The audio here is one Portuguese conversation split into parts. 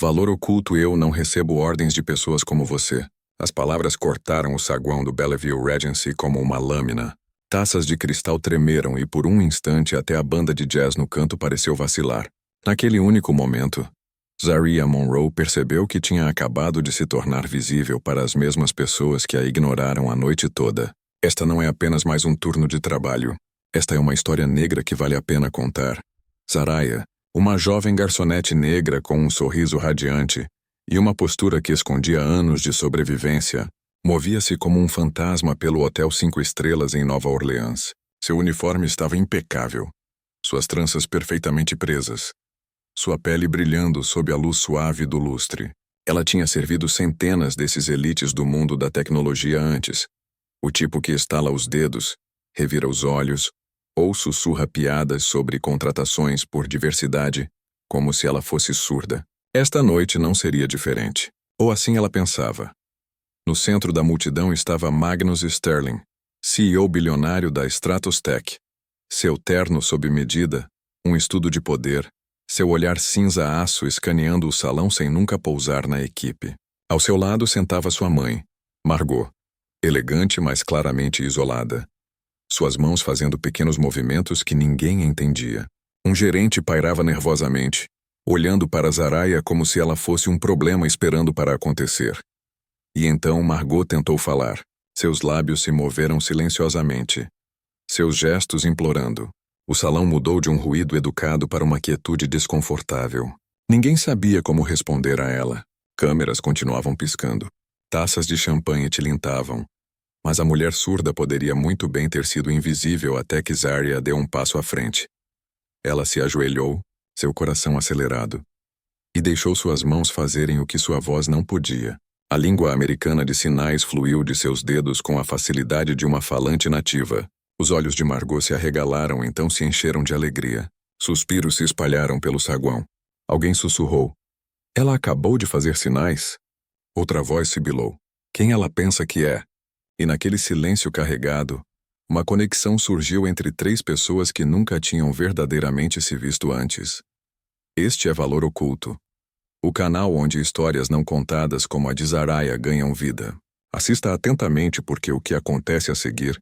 Valor oculto, eu não recebo ordens de pessoas como você. As palavras cortaram o saguão do Bellevue Regency como uma lâmina. Taças de cristal tremeram e por um instante até a banda de jazz no canto pareceu vacilar. Naquele único momento, Zaria Monroe percebeu que tinha acabado de se tornar visível para as mesmas pessoas que a ignoraram a noite toda. Esta não é apenas mais um turno de trabalho. Esta é uma história negra que vale a pena contar. Zaria, uma jovem garçonete negra com um sorriso radiante e uma postura que escondia anos de sobrevivência, movia-se como um fantasma pelo Hotel 5 Estrelas em Nova Orleans. Seu uniforme estava impecável, suas tranças perfeitamente presas, sua pele brilhando sob a luz suave do lustre. Ela tinha servido centenas desses elites do mundo da tecnologia antes, o tipo que estala os dedos, revira os olhos, ou sussurra piadas sobre contratações por diversidade, como se ela fosse surda. Esta noite não seria diferente. Ou assim ela pensava. No centro da multidão estava Magnus Sterling, CEO bilionário da Stratos Tech. Seu terno sob medida, um estudo de poder, seu olhar cinza-aço escaneando o salão sem nunca pousar na equipe. Ao seu lado sentava sua mãe, Margot, elegante mas claramente isolada. Suas mãos fazendo pequenos movimentos que ninguém entendia. Um gerente pairava nervosamente, olhando para Zaria como se ela fosse um problema esperando para acontecer. E então Margot tentou falar. Seus lábios se moveram silenciosamente. Seus gestos implorando. O salão mudou de um ruído educado para uma quietude desconfortável. Ninguém sabia como responder a ela. Câmeras continuavam piscando. Taças de champanhe tilintavam. Mas a mulher surda poderia muito bem ter sido invisível até que Zaria deu um passo à frente. Ela se ajoelhou, seu coração acelerado, e deixou suas mãos fazerem o que sua voz não podia. A língua americana de sinais fluiu de seus dedos com a facilidade de uma falante nativa. Os olhos de Margot se arregalaram, então se encheram de alegria. Suspiros se espalharam pelo saguão. Alguém sussurrou. Ela acabou de fazer sinais? Outra voz sibilou. Quem ela pensa que é? E naquele silêncio carregado, uma conexão surgiu entre três pessoas que nunca tinham verdadeiramente se visto antes. Este é Valor Oculto, o canal onde histórias não contadas como a de Zaria ganham vida. Assista atentamente porque o que acontece a seguir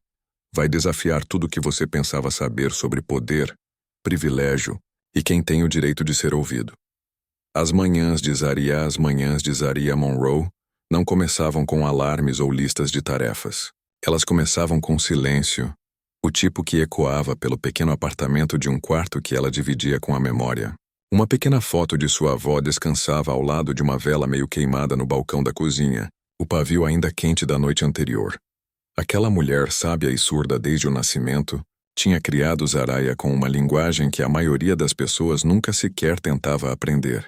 vai desafiar tudo o que você pensava saber sobre poder, privilégio e quem tem o direito de ser ouvido. As manhãs de Zaria Monroe não começavam com alarmes ou listas de tarefas. Elas começavam com silêncio, o tipo que ecoava pelo pequeno apartamento de um quarto que ela dividia com a memória. Uma pequena foto de sua avó descansava ao lado de uma vela meio queimada no balcão da cozinha, o pavio ainda quente da noite anterior. Aquela mulher sábia e surda desde o nascimento tinha criado Zaria com uma linguagem que a maioria das pessoas nunca sequer tentava aprender.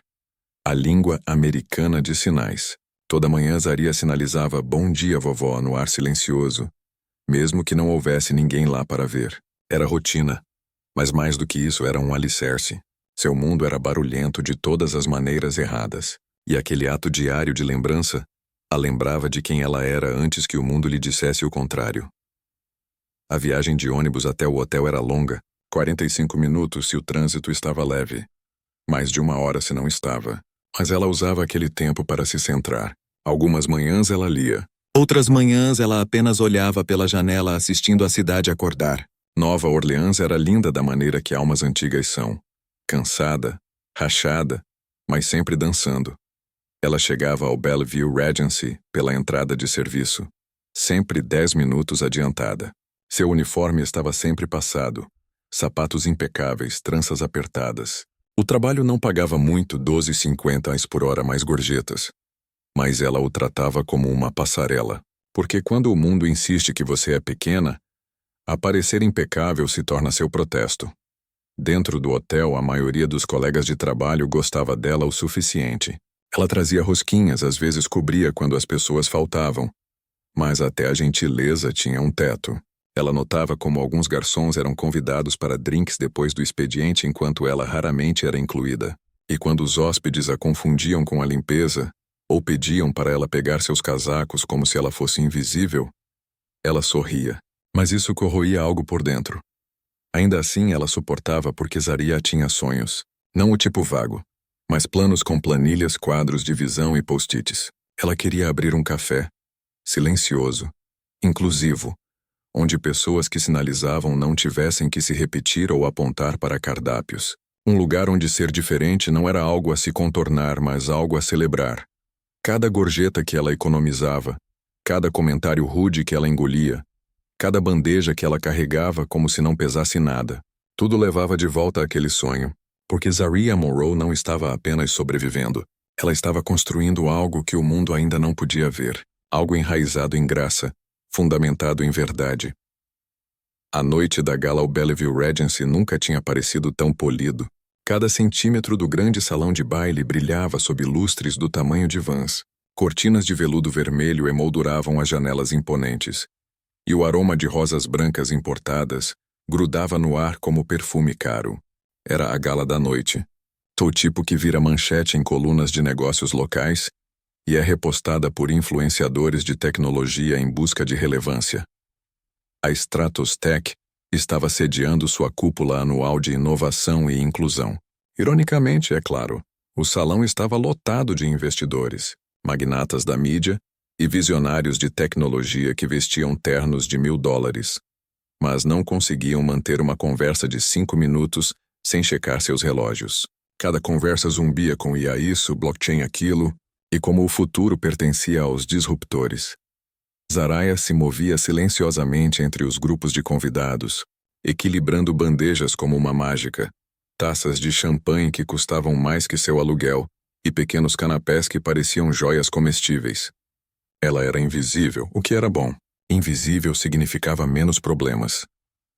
A língua americana de sinais. Toda manhã Zaria sinalizava "Bom dia, vovó" no ar silencioso, mesmo que não houvesse ninguém lá para ver. Era rotina, mas mais do que isso era um alicerce. Seu mundo era barulhento de todas as maneiras erradas, e aquele ato diário de lembrança a lembrava de quem ela era antes que o mundo lhe dissesse o contrário. A viagem de ônibus até o hotel era longa, 45 minutos se o trânsito estava leve. Mais de 1 hora se não estava. Mas ela usava aquele tempo para se centrar. Algumas manhãs ela lia. Outras manhãs ela apenas olhava pela janela assistindo a cidade acordar. Nova Orleans era linda da maneira que almas antigas são. Cansada, rachada, mas sempre dançando. Ela chegava ao Bellevue Regency pela entrada de serviço, sempre 10 minutos adiantada. Seu uniforme estava sempre passado, sapatos impecáveis, tranças apertadas. O trabalho não pagava muito, 12,50 por hora mais gorjetas. Mas ela o tratava como uma passarela, porque quando o mundo insiste que você é pequena, aparecer impecável se torna seu protesto. Dentro do hotel, a maioria dos colegas de trabalho gostava dela o suficiente. Ela trazia rosquinhas, às vezes cobria quando as pessoas faltavam, mas até a gentileza tinha um teto. Ela notava como alguns garçons eram convidados para drinks depois do expediente enquanto ela raramente era incluída. E quando os hóspedes a confundiam com a limpeza, ou pediam para ela pegar seus casacos como se ela fosse invisível, ela sorria. Mas isso corroía algo por dentro. Ainda assim ela suportava porque Zaria tinha sonhos. Não o tipo vago, mas planos com planilhas, quadros de visão e post-its. Ela queria abrir um café, silencioso, inclusivo, onde pessoas que sinalizavam não tivessem que se repetir ou apontar para cardápios. Um lugar onde ser diferente não era algo a se contornar, mas algo a celebrar. Cada gorjeta que ela economizava, cada comentário rude que ela engolia, cada bandeja que ela carregava como se não pesasse nada, tudo levava de volta àquele sonho, porque Zaria Monroe não estava apenas sobrevivendo, ela estava construindo algo que o mundo ainda não podia ver, algo enraizado em graça, fundamentado em verdade. A noite da gala ao Bellevue Regency nunca tinha parecido tão polido. Cada centímetro do grande salão de baile brilhava sob lustres do tamanho de vãs. Cortinas de veludo vermelho emolduravam as janelas imponentes. E o aroma de rosas brancas importadas grudava no ar como perfume caro. Era a gala da noite. O tipo que vira manchete em colunas de negócios locais e é repostada por influenciadores de tecnologia em busca de relevância. A Stratos Tech estava sediando sua cúpula anual de inovação e inclusão. Ironicamente, é claro, o salão estava lotado de investidores, magnatas da mídia e visionários de tecnologia que vestiam ternos de $1.000, mas não conseguiam manter uma conversa de 5 minutos sem checar seus relógios. Cada conversa zumbia com IA isso, blockchain aquilo, e como o futuro pertencia aos disruptores. Zaria se movia silenciosamente entre os grupos de convidados, equilibrando bandejas como uma mágica, taças de champanhe que custavam mais que seu aluguel e pequenos canapés que pareciam joias comestíveis. Ela era invisível, o que era bom. Invisível significava menos problemas.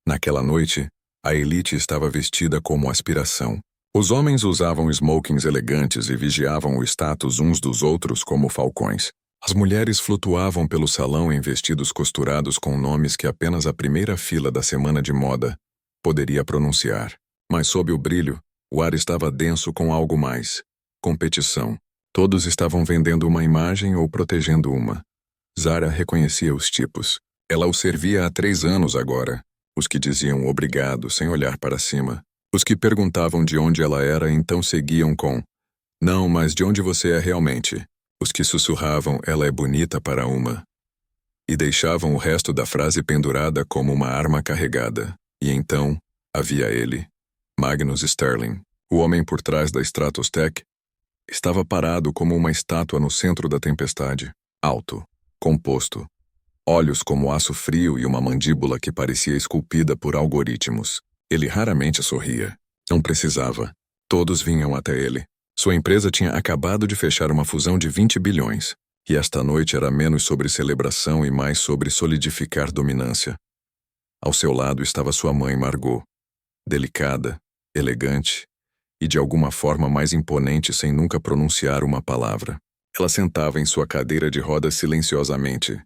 Naquela noite, a elite estava vestida como aspiração. Os homens usavam smokings elegantes e vigiavam o status uns dos outros como falcões. As mulheres flutuavam pelo salão em vestidos costurados com nomes que apenas a primeira fila da semana de moda poderia pronunciar. Mas sob o brilho, o ar estava denso com algo mais. Competição. Todos estavam vendendo uma imagem ou protegendo uma. Zara reconhecia os tipos. Ela os servia há 3 anos agora. Os que diziam obrigado sem olhar para cima. Os que perguntavam de onde ela era então seguiam com não, mas de onde você é realmente? Os que sussurravam, ela é bonita para uma. E deixavam o resto da frase pendurada como uma arma carregada. E então, havia ele, Magnus Sterling, o homem por trás da Stratos Tech, estava parado como uma estátua no centro da tempestade, alto, composto, olhos como aço frio e uma mandíbula que parecia esculpida por algoritmos. Ele raramente sorria. Não precisava. Todos vinham até ele. Sua empresa tinha acabado de fechar uma fusão de 20 bilhões, e esta noite era menos sobre celebração e mais sobre solidificar dominância. Ao seu lado estava sua mãe Margot, delicada, elegante e de alguma forma mais imponente sem nunca pronunciar uma palavra. Ela sentava em sua cadeira de rodas silenciosamente,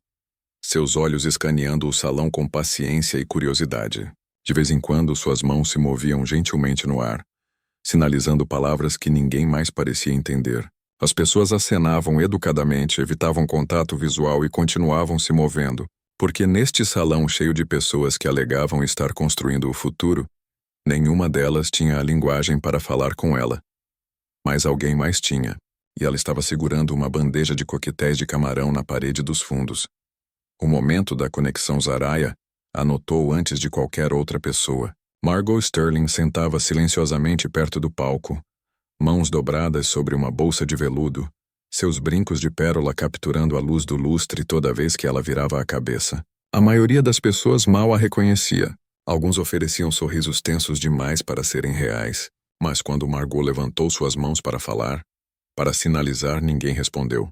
seus olhos escaneando o salão com paciência e curiosidade. De vez em quando, suas mãos se moviam gentilmente no ar, sinalizando palavras que ninguém mais parecia entender. As pessoas acenavam educadamente, evitavam contato visual e continuavam se movendo, porque neste salão cheio de pessoas que alegavam estar construindo o futuro, nenhuma delas tinha a linguagem para falar com ela. Mas alguém mais tinha, e ela estava segurando uma bandeja de coquetéis de camarão na parede dos fundos. O momento da conexão Zaria anotou antes de qualquer outra pessoa. Margot Sterling sentava silenciosamente perto do palco, mãos dobradas sobre uma bolsa de veludo, seus brincos de pérola capturando a luz do lustre toda vez que ela virava a cabeça. A maioria das pessoas mal a reconhecia. Alguns ofereciam sorrisos tensos demais para serem reais, mas quando Margot levantou suas mãos para falar, para sinalizar, ninguém respondeu.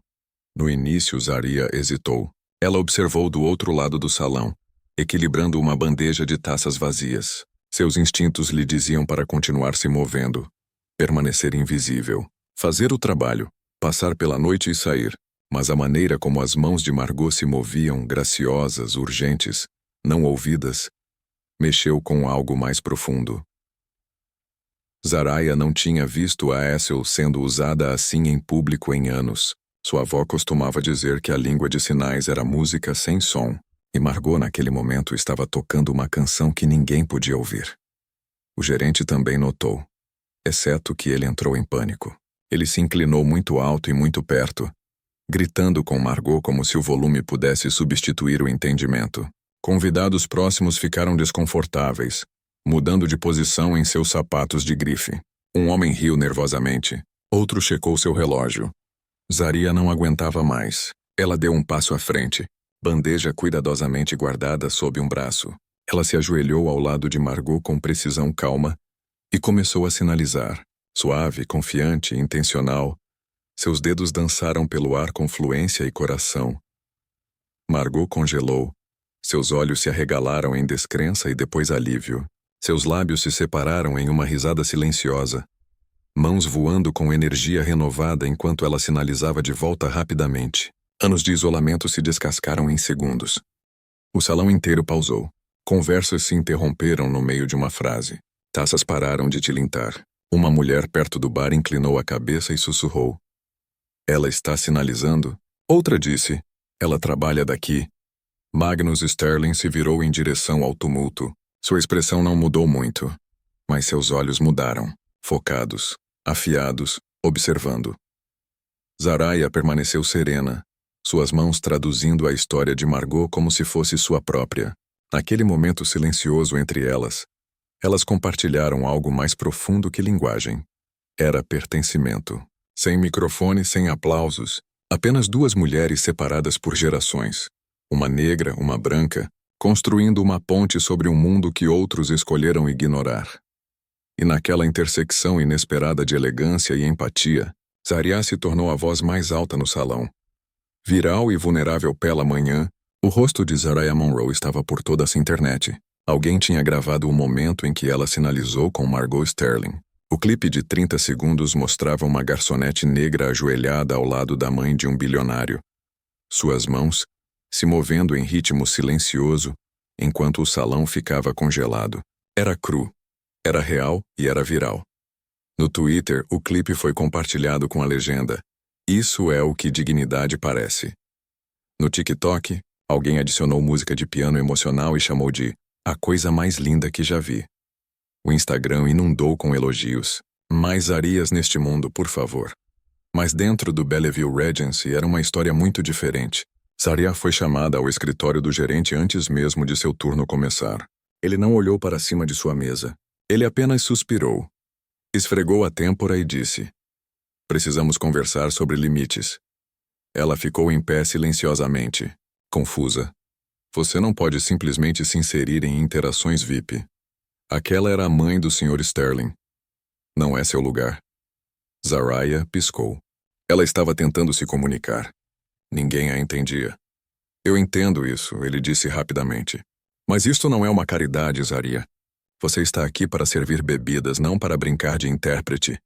No início, Zaria hesitou. Ela observou do outro lado do salão, equilibrando uma bandeja de taças vazias. Seus instintos lhe diziam para continuar se movendo, permanecer invisível, fazer o trabalho, passar pela noite e sair, mas a maneira como as mãos de Margot se moviam, graciosas, urgentes, não ouvidas, mexeu com algo mais profundo. Zaria não tinha visto a Essel sendo usada assim em público em anos. Sua avó costumava dizer que a língua de sinais era música sem som. E Margot, naquele momento, estava tocando uma canção que ninguém podia ouvir. O gerente também notou, exceto que ele entrou em pânico. Ele se inclinou muito alto e muito perto, gritando com Margot como se o volume pudesse substituir o entendimento. Convidados próximos ficaram desconfortáveis, mudando de posição em seus sapatos de grife. Um homem riu nervosamente. Outro checou seu relógio. Zaria não aguentava mais. Ela deu um passo à frente, bandeja cuidadosamente guardada sob um braço. Ela se ajoelhou ao lado de Margot com precisão calma e começou a sinalizar. Suave, confiante e intencional, seus dedos dançaram pelo ar com fluência e coração. Margot congelou. Seus olhos se arregalaram em descrença e depois alívio. Seus lábios se separaram em uma risada silenciosa. Mãos voando com energia renovada enquanto ela sinalizava de volta rapidamente. Anos de isolamento se descascaram em segundos. O salão inteiro pausou. Conversas se interromperam no meio de uma frase. Taças pararam de tilintar. Uma mulher perto do bar inclinou a cabeça e sussurrou. Ela está sinalizando? Outra disse. Ela trabalha daqui. Magnus Sterling se virou em direção ao tumulto. Sua expressão não mudou muito, mas seus olhos mudaram, focados, afiados, observando. Zaraya permaneceu serena, suas mãos traduzindo a história de Margot como se fosse sua própria. Naquele momento silencioso entre elas, elas compartilharam algo mais profundo que linguagem. Era pertencimento. Sem microfone, sem aplausos, apenas duas mulheres separadas por gerações. Uma negra, uma branca, construindo uma ponte sobre um mundo que outros escolheram ignorar. E naquela intersecção inesperada de elegância e empatia, Zaria se tornou a voz mais alta no salão. Viral e vulnerável pela manhã, o rosto de Zaraya Monroe estava por toda essa internet. Alguém tinha gravado o momento em que ela sinalizou com Margot Sterling. O clipe de 30 segundos mostrava uma garçonete negra ajoelhada ao lado da mãe de um bilionário. Suas mãos, se movendo em ritmo silencioso, enquanto o salão ficava congelado. Era cru, era real e era viral. No Twitter, o clipe foi compartilhado com a legenda: "Isso é o que dignidade parece". No TikTok, alguém adicionou música de piano emocional e chamou de "a coisa mais linda que já vi". O Instagram inundou com elogios. Mais Arias neste mundo, por favor. Mas dentro do Bellevue Regency era uma história muito diferente. Zaria foi chamada ao escritório do gerente antes mesmo de seu turno começar. Ele não olhou para cima de sua mesa. Ele apenas suspirou. Esfregou a têmpora e disse: "Precisamos conversar sobre limites." Ela ficou em pé silenciosamente, confusa. Você não pode simplesmente se inserir em interações VIP. Aquela era a mãe do Sr. Sterling. Não é seu lugar. Zaraya piscou. Ela estava tentando se comunicar. Ninguém a entendia. Eu entendo isso, ele disse rapidamente. Mas isto não é uma caridade, Zaria. Você está aqui para servir bebidas, não para brincar de intérprete.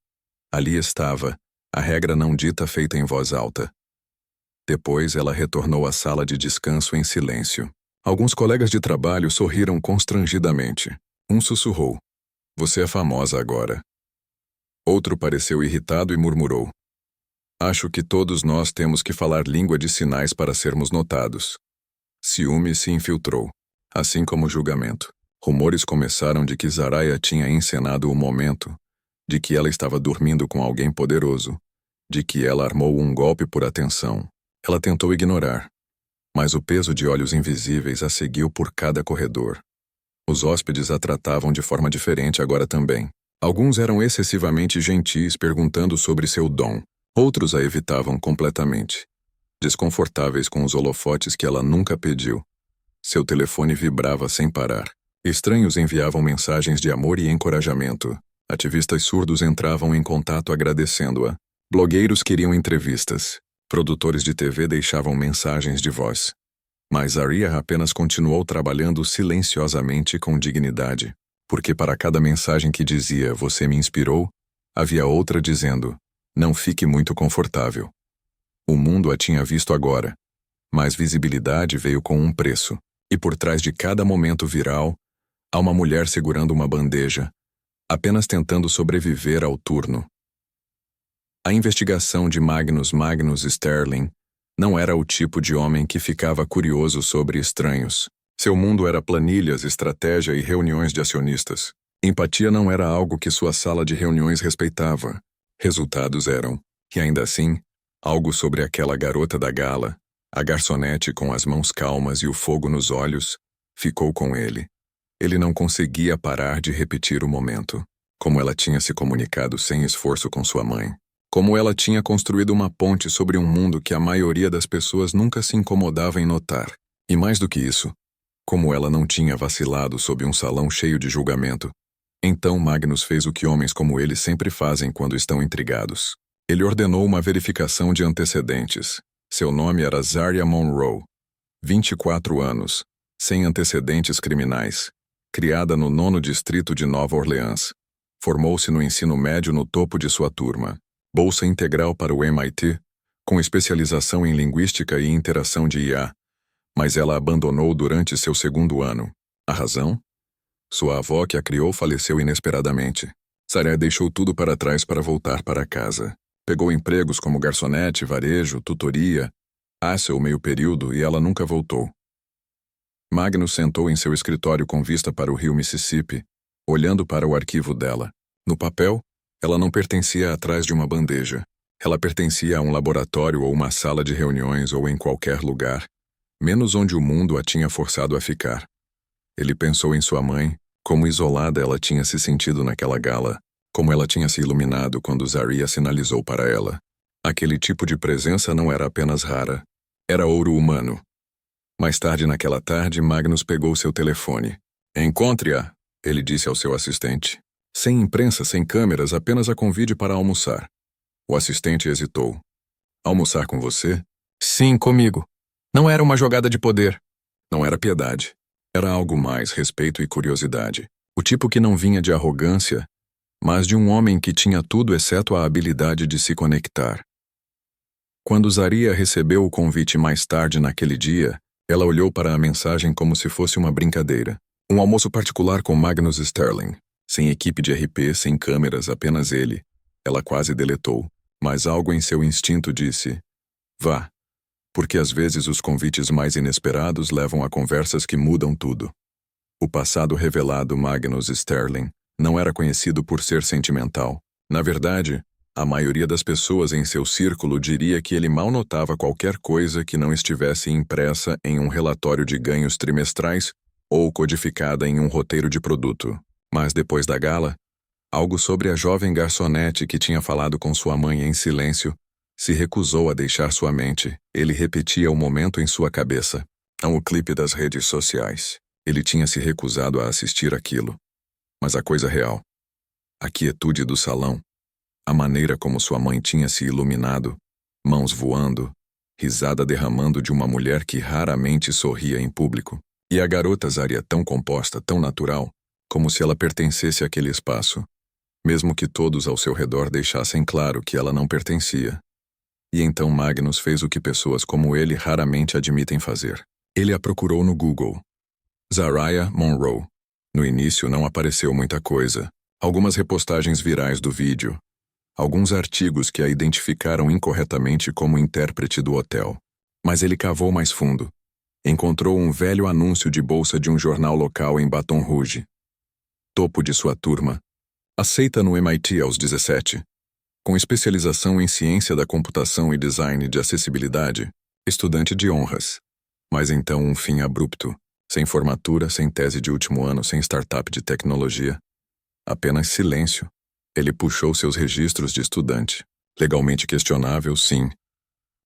Ali estava, a regra não dita feita em voz alta. Depois ela retornou à sala de descanso em silêncio. Alguns colegas de trabalho sorriram constrangidamente. Um sussurrou: "Você é famosa agora." Outro pareceu irritado e murmurou: "Acho que todos nós temos que falar língua de sinais para sermos notados." Ciúme se infiltrou, assim como julgamento. Rumores começaram de que Zaraya tinha encenado o momento, de que ela estava dormindo com alguém poderoso, de que ela armou um golpe por atenção. Ela tentou ignorar, mas o peso de olhos invisíveis a seguiu por cada corredor. Os hóspedes a tratavam de forma diferente agora também. Alguns eram excessivamente gentis perguntando sobre seu dom. Outros a evitavam completamente, desconfortáveis com os holofotes que ela nunca pediu. Seu telefone vibrava sem parar. Estranhos enviavam mensagens de amor e encorajamento. Ativistas surdos entravam em contato agradecendo-a. Blogueiros queriam entrevistas. Produtores de TV deixavam mensagens de voz. Mas Zaria apenas continuou trabalhando silenciosamente com dignidade, porque para cada mensagem que dizia "você me inspirou", havia outra dizendo "não fique muito confortável." O mundo a tinha visto agora, mas visibilidade veio com um preço, e por trás de cada momento viral, há uma mulher segurando uma bandeja, apenas tentando sobreviver ao turno. A investigação de Magnus Sterling não era o tipo de homem que ficava curioso sobre estranhos. Seu mundo era planilhas, estratégia e reuniões de acionistas. Empatia não era algo que sua sala de reuniões respeitava. Resultados eram, e ainda assim, algo sobre aquela garota da gala, a garçonete com as mãos calmas e o fogo nos olhos, ficou com ele. Ele não conseguia parar de repetir o momento. Como ela tinha se comunicado sem esforço com sua mãe. Como ela tinha construído uma ponte sobre um mundo que a maioria das pessoas nunca se incomodava em notar. E mais do que isso, como ela não tinha vacilado sob um salão cheio de julgamento. Então Magnus fez o que homens como ele sempre fazem quando estão intrigados. Ele ordenou uma verificação de antecedentes. Seu nome era Zaria Monroe. 24 anos, sem antecedentes criminais. Criada no 9º distrito de Nova Orleans. Formou-se no ensino médio no topo de sua turma. Bolsa integral para o MIT, com especialização em linguística e interação de IA. Mas ela abandonou durante seu 2º ano. A razão? Sua avó que a criou faleceu inesperadamente. Sarah deixou tudo para trás para voltar para casa. Pegou empregos como garçonete, varejo, tutoria, seu meio período e ela nunca voltou. Magnus sentou em seu escritório com vista para o rio Mississippi, olhando para o arquivo dela. No papel, ela não pertencia atrás de uma bandeja. Ela pertencia a um laboratório ou uma sala de reuniões ou em qualquer lugar, menos onde o mundo a tinha forçado a ficar. Ele pensou em sua mãe, como isolada ela tinha se sentido naquela gala, como ela tinha se iluminado quando Zaria sinalizou para ela. Aquele tipo de presença não era apenas rara, era ouro humano. Mais tarde naquela tarde, Magnus pegou seu telefone. Encontre-a, ele disse ao seu assistente. Sem imprensa, sem câmeras, apenas a convide para almoçar. O assistente hesitou. Almoçar com você? Sim, comigo. Não era uma jogada de poder. Não era piedade. Era algo mais, respeito e curiosidade. O tipo que não vinha de arrogância, mas de um homem que tinha tudo exceto a habilidade de se conectar. Quando Zaria recebeu o convite mais tarde naquele dia, ela olhou para a mensagem como se fosse uma brincadeira. Um almoço particular com Magnus Sterling. Sem equipe de RP, sem câmeras, apenas ele. Ela quase deletou, mas algo em seu instinto disse: vá. Porque às vezes os convites mais inesperados levam a conversas que mudam tudo. O passado revelado Magnus Sterling não era conhecido por ser sentimental. Na verdade, a maioria das pessoas em seu círculo diria que ele mal notava qualquer coisa que não estivesse impressa em um relatório de ganhos trimestrais ou codificada em um roteiro de produto. Mas depois da gala, algo sobre a jovem garçonete que tinha falado com sua mãe em silêncio se recusou a deixar sua mente. Ele repetia o momento em sua cabeça. Não o clipe das redes sociais. Ele tinha se recusado a assistir aquilo. Mas a coisa real, a quietude do salão, a maneira como sua mãe tinha se iluminado, mãos voando, risada derramando de uma mulher que raramente sorria em público, e a garota Zaria tão composta, tão natural, como se ela pertencesse àquele espaço, mesmo que todos ao seu redor deixassem claro que ela não pertencia. E então Magnus fez o que pessoas como ele raramente admitem fazer. Ele a procurou no Google. Zaria Monroe. No início não apareceu muita coisa. Algumas repostagens virais do vídeo. Alguns artigos que a identificaram incorretamente como intérprete do hotel. Mas ele cavou mais fundo. Encontrou um velho anúncio de bolsa de um jornal local em Baton Rouge. Topo de sua turma. Aceita no MIT aos 17. Com especialização em ciência da computação e design de acessibilidade, estudante de honras. Mas então um fim abrupto, sem formatura, sem tese de último ano, sem startup de tecnologia. Apenas silêncio. Ele puxou seus registros de estudante. Legalmente questionável, sim.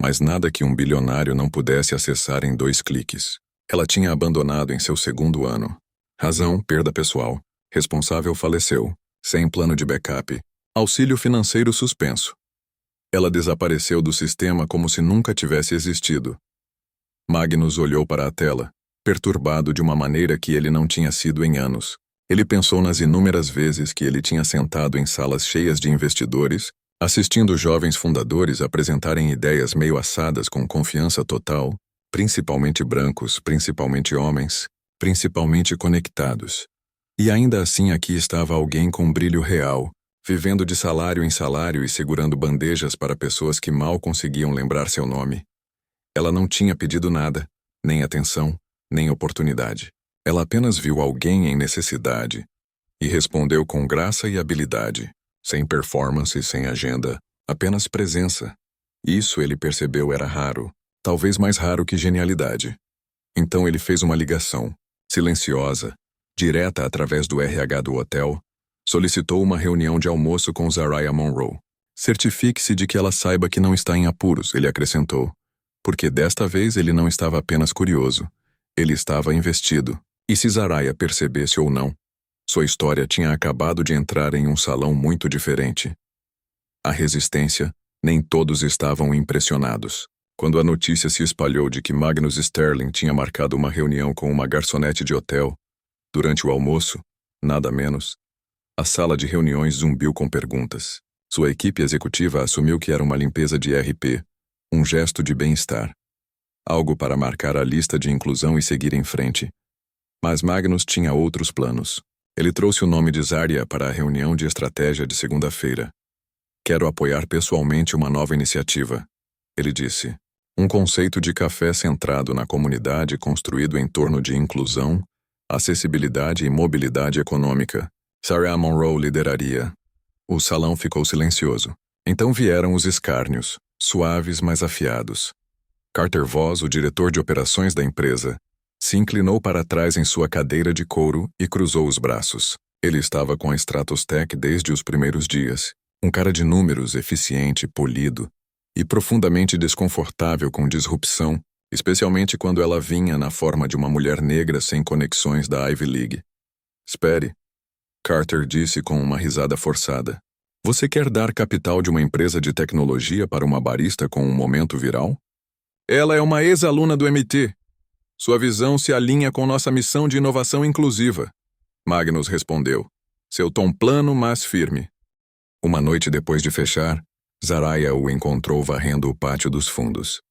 Mas nada que um bilionário não pudesse acessar em 2 cliques. Ela tinha abandonado em seu 2º ano. Razão, perda pessoal. Responsável faleceu. Sem plano de backup. Auxílio financeiro suspenso. Ela desapareceu do sistema como se nunca tivesse existido. Magnus olhou para a tela, perturbado de uma maneira que ele não tinha sido em anos. Ele pensou nas inúmeras vezes que ele tinha sentado em salas cheias de investidores, assistindo jovens fundadores apresentarem ideias meio assadas com confiança total, principalmente brancos, principalmente homens, principalmente conectados. E ainda assim aqui estava alguém com brilho real, vivendo de salário em salário e segurando bandejas para pessoas que mal conseguiam lembrar seu nome. Ela não tinha pedido nada, nem atenção, nem oportunidade. Ela apenas viu alguém em necessidade e respondeu com graça e habilidade. Sem performance, sem agenda, apenas presença. Isso, ele percebeu, era raro, talvez mais raro que genialidade. Então ele fez uma ligação, silenciosa, direta através do RH do hotel, solicitou uma reunião de almoço com Zariah Monroe. Certifique-se de que ela saiba que não está em apuros, ele acrescentou, porque desta vez ele não estava apenas curioso, ele estava investido. E se Zariah percebesse ou não, sua história tinha acabado de entrar em um salão muito diferente. A resistência, nem todos estavam impressionados. Quando a notícia se espalhou de que Magnus Sterling tinha marcado uma reunião com uma garçonete de hotel, durante o almoço, nada menos, a sala de reuniões zumbiu com perguntas. Sua equipe executiva assumiu que era uma limpeza de RP, um gesto de bem-estar. Algo para marcar a lista de inclusão e seguir em frente. Mas Magnus tinha outros planos. Ele trouxe o nome de Zariah para a reunião de estratégia de segunda-feira. Quero apoiar pessoalmente uma nova iniciativa, ele disse. Um conceito de café centrado na comunidade construído em torno de inclusão, acessibilidade e mobilidade econômica. Zariah Monroe lideraria. O salão ficou silencioso. Então vieram os escárnios, suaves mas afiados. Carter Voss, o diretor de operações da empresa, se inclinou para trás em sua cadeira de couro e cruzou os braços. Ele estava com a Stratos Tech desde os primeiros dias. Um cara de números, eficiente, polido e profundamente desconfortável com disrupção, especialmente quando ela vinha na forma de uma mulher negra sem conexões da Ivy League. Espere, Carter disse com uma risada forçada. Você quer dar capital de uma empresa de tecnologia para uma barista com um momento viral? Ela é uma ex-aluna do MT. Sua visão se alinha com nossa missão de inovação inclusiva. Magnus respondeu, seu tom plano, mas firme. Uma noite depois de fechar, Zariah o encontrou varrendo o pátio dos fundos.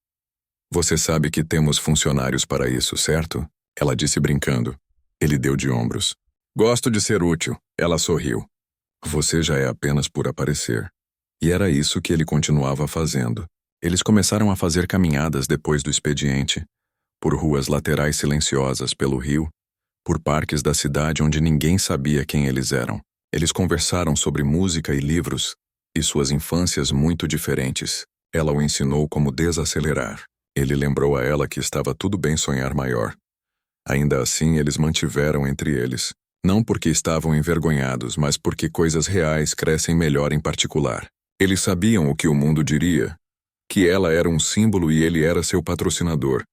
Você sabe que temos funcionários para isso, certo? Ela disse brincando. Ele deu de ombros. Gosto de ser útil. Ela sorriu. Você já é apenas por aparecer. E era isso que ele continuava fazendo. Eles começaram a fazer caminhadas depois do expediente, por ruas laterais silenciosas pelo rio, por parques da cidade onde ninguém sabia quem eles eram. Eles conversaram sobre música e livros, e suas infâncias muito diferentes. Ela o ensinou como desacelerar. Ele lembrou a ela que estava tudo bem sonhar maior. Ainda assim, eles mantiveram entre eles. Não porque estavam envergonhados, mas porque coisas reais crescem melhor em particular. Eles sabiam o que o mundo diria, que ela era um símbolo e ele era seu patrocinador,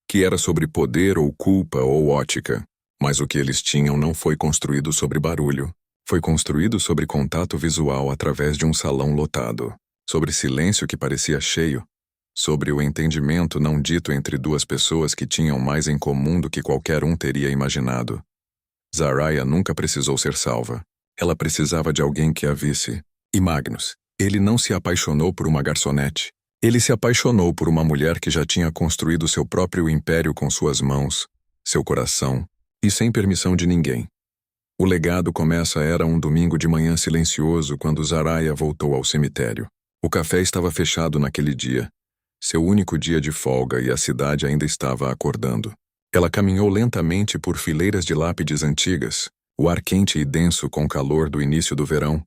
que era sobre poder ou culpa ou ótica. Mas o que eles tinham não foi construído sobre barulho. Foi construído sobre contato visual através de um salão lotado, sobre silêncio que parecia cheio, sobre o entendimento não dito entre duas pessoas que tinham mais em comum do que qualquer um teria imaginado. Zariah nunca precisou ser salva. Ela precisava de alguém que a visse. E Magnus, ele não se apaixonou por uma garçonete. Ele se apaixonou por uma mulher que já tinha construído seu próprio império com suas mãos, seu coração, e sem permissão de ninguém. O legado começa era um domingo de manhã silencioso quando Zariah voltou ao cemitério. O café estava fechado naquele dia, seu único dia de folga, e a cidade ainda estava acordando. Ela caminhou lentamente por fileiras de lápides antigas, o ar quente e denso com o calor do início do verão,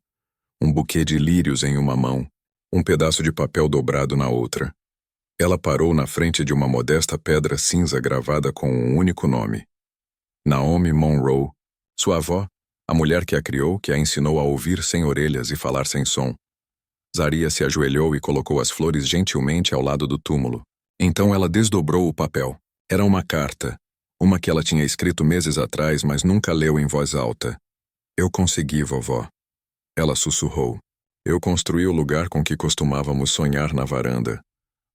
um buquê de lírios em uma mão, um pedaço de papel dobrado na outra. Ela parou na frente de uma modesta pedra cinza gravada com um único nome. Naomi Monroe, sua avó, a mulher que a criou, que a ensinou a ouvir sem orelhas e falar sem som. Zariah se ajoelhou e colocou as flores gentilmente ao lado do túmulo. Então ela desdobrou o papel. Era uma carta, uma que ela tinha escrito meses atrás, mas nunca leu em voz alta. Eu consegui, vovó. Ela sussurrou. Eu construí o lugar com que costumávamos sonhar na varanda.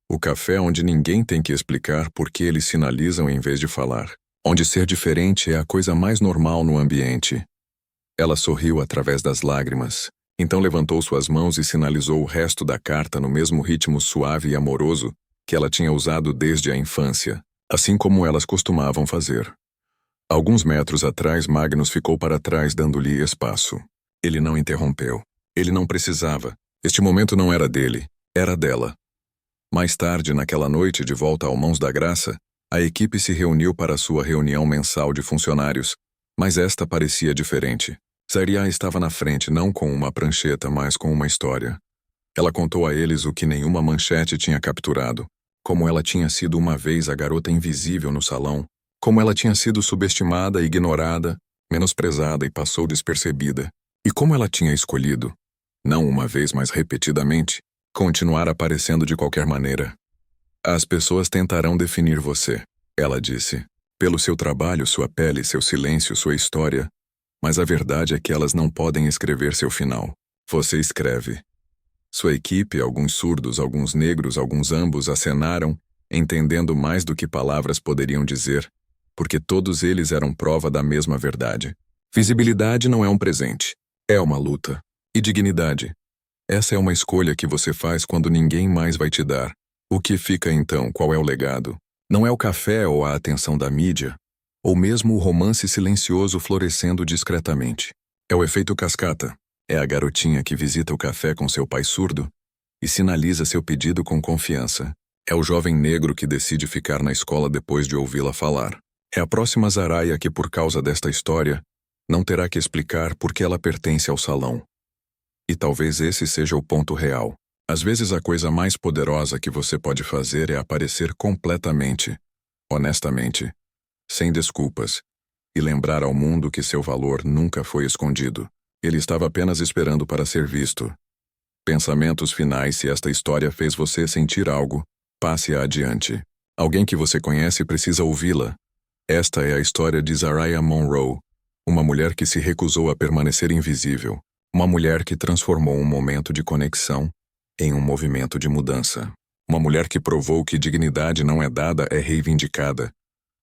O café onde ninguém tem que explicar por que eles sinalizam em vez de falar. Onde ser diferente é a coisa mais normal no ambiente. Ela sorriu através das lágrimas. Então levantou suas mãos e sinalizou o resto da carta no mesmo ritmo suave e amoroso que ela tinha usado desde a infância, assim como elas costumavam fazer. Alguns metros atrás, Magnus ficou para trás, dando-lhe espaço. Ele não interrompeu. Ele não precisava. Este momento não era dele, era dela. Mais tarde, naquela noite, de volta ao Mãos da Graça, a equipe se reuniu para sua reunião mensal de funcionários, mas esta parecia diferente. Zaria estava na frente não com uma prancheta, mas com uma história. Ela contou a eles o que nenhuma manchete tinha capturado. Como ela tinha sido uma vez a garota invisível no salão. Como ela tinha sido subestimada, ignorada, menosprezada e passou despercebida. E como ela tinha escolhido, não uma vez, mas repetidamente, continuar aparecendo de qualquer maneira. As pessoas tentarão definir você, ela disse, pelo seu trabalho, sua pele, seu silêncio, sua história, mas a verdade é que elas não podem escrever seu final. Você escreve. Sua equipe, alguns surdos, alguns negros, alguns ambos, acenaram, entendendo mais do que palavras poderiam dizer, porque todos eles eram prova da mesma verdade. Visibilidade não é um presente, é uma luta. E dignidade. Essa é uma escolha que você faz quando ninguém mais vai te dar. O que fica então? Qual é o legado? Não é o café ou a atenção da mídia, ou mesmo o romance silencioso florescendo discretamente. É o efeito cascata. É a garotinha que visita o café com seu pai surdo e sinaliza seu pedido com confiança. É o jovem negro que decide ficar na escola depois de ouvi-la falar. É a próxima Zaraia que, por causa desta história, não terá que explicar por que ela pertence ao salão. E talvez esse seja o ponto real. Às vezes a coisa mais poderosa que você pode fazer é aparecer completamente, honestamente, sem desculpas, e lembrar ao mundo que seu valor nunca foi escondido. Ele estava apenas esperando para ser visto. Pensamentos finais: se esta história fez você sentir algo, passe-a adiante. Alguém que você conhece precisa ouvi-la. Esta é a história de Zariah Monroe, uma mulher que se recusou a permanecer invisível, uma mulher que transformou um momento de conexão em um movimento de mudança. Uma mulher que provou que dignidade não é dada, é reivindicada.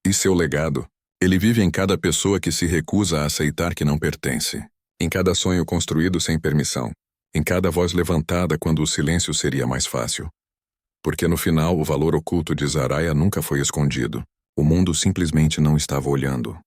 E seu legado? Ele vive em cada pessoa que se recusa a aceitar que não pertence. Em cada sonho construído sem permissão. Em cada voz levantada quando o silêncio seria mais fácil. Porque no final o valor oculto de Zariah nunca foi escondido. O mundo simplesmente não estava olhando.